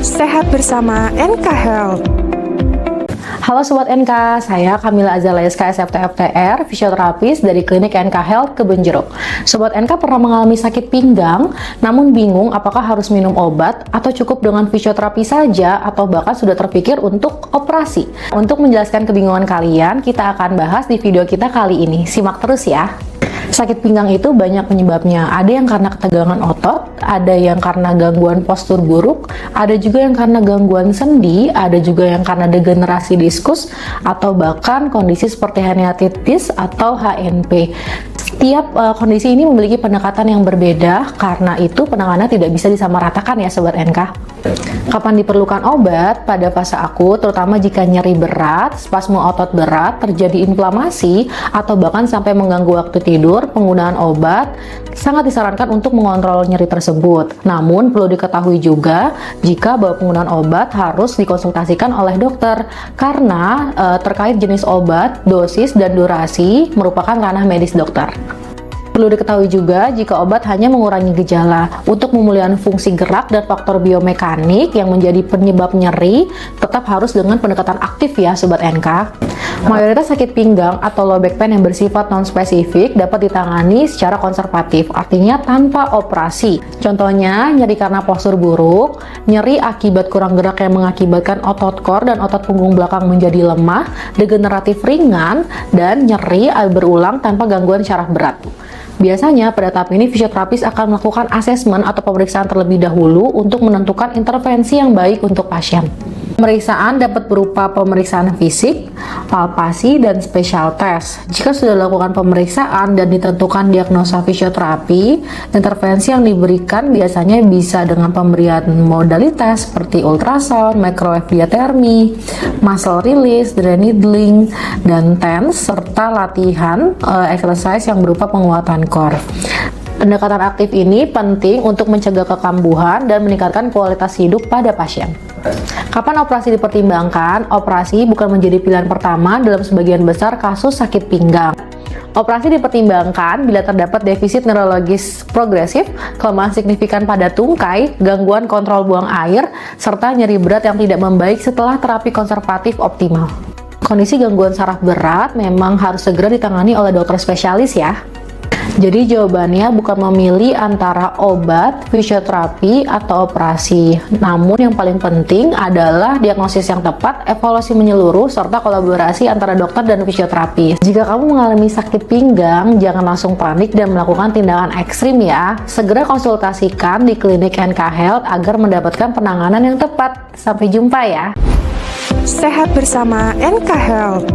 Sehat bersama NK Health. Halo Sobat NK, saya Kamila Azalea SKSFT FTR, fisioterapis dari klinik NK Health Kebonjeruk. Sobat NK pernah mengalami sakit pinggang, namun bingung apakah harus minum obat atau cukup dengan fisioterapi saja atau bahkan sudah terpikir untuk operasi. Untuk menjelaskan kebingungan kalian, kita akan bahas di video kita kali ini. Simak terus ya. Sakit pinggang itu banyak penyebabnya. Ada yang karena ketegangan otot, ada yang karena gangguan postur buruk, ada juga yang karena gangguan sendi, ada juga yang karena degenerasi diskus, atau bahkan kondisi seperti herniatitis atau HNP. Setiap kondisi ini memiliki pendekatan yang berbeda, karena itu penanganan tidak bisa disamaratakan ya Sobat NK. Kapan diperlukan obat? Pada fase akut, terutama jika nyeri berat, spasme otot berat, terjadi inflamasi, atau bahkan sampai mengganggu waktu tidur, penggunaan obat sangat disarankan untuk mengontrol nyeri tersebut. Namun, perlu diketahui juga jika bahwa penggunaan obat harus dikonsultasikan oleh dokter, karena terkait jenis obat, dosis, dan durasi merupakan ranah medis dokter. Perlu diketahui juga jika obat hanya mengurangi gejala. Untuk pemulihan fungsi gerak dan faktor biomekanik yang menjadi penyebab nyeri, tetap harus dengan pendekatan aktif ya Sobat NK. Mayoritas sakit pinggang atau low back pain yang bersifat non-spesifik dapat ditangani secara konservatif, artinya tanpa operasi. Contohnya, nyeri karena postur buruk, nyeri akibat kurang gerak yang mengakibatkan otot core dan otot punggung belakang menjadi lemah, degeneratif ringan, dan nyeri berulang tanpa gangguan syaraf berat. Biasanya pada tahap ini fisioterapis akan melakukan asesmen atau pemeriksaan terlebih dahulu untuk menentukan intervensi yang baik untuk pasien. Pemeriksaan dapat berupa pemeriksaan fisik, palpasi, dan special test. Jika sudah dilakukan pemeriksaan dan ditentukan diagnosa fisioterapi, intervensi yang diberikan biasanya bisa dengan pemberian modalitas seperti ultrasound, microwave diathermy, muscle release, dry needling, dan TENS, serta latihan exercise yang berupa penguatan core. Pendekatan aktif ini penting untuk mencegah kekambuhan dan meningkatkan kualitas hidup pada pasien. Kapan operasi dipertimbangkan? Operasi bukan menjadi pilihan pertama dalam sebagian besar kasus sakit pinggang. Operasi dipertimbangkan bila terdapat defisit neurologis progresif, kelemahan signifikan pada tungkai, gangguan kontrol buang air, serta nyeri berat yang tidak membaik setelah terapi konservatif optimal. Kondisi gangguan saraf berat memang harus segera ditangani oleh dokter spesialis ya. Jadi jawabannya bukan memilih antara obat, fisioterapi, atau operasi. Namun yang paling penting adalah diagnosis yang tepat, evaluasi menyeluruh, serta kolaborasi antara dokter dan fisioterapi. Jika kamu mengalami sakit pinggang, jangan langsung panik dan melakukan tindakan ekstrim ya. Segera konsultasikan di klinik NK Health agar mendapatkan penanganan yang tepat. Sampai jumpa ya. Sehat bersama NK Health.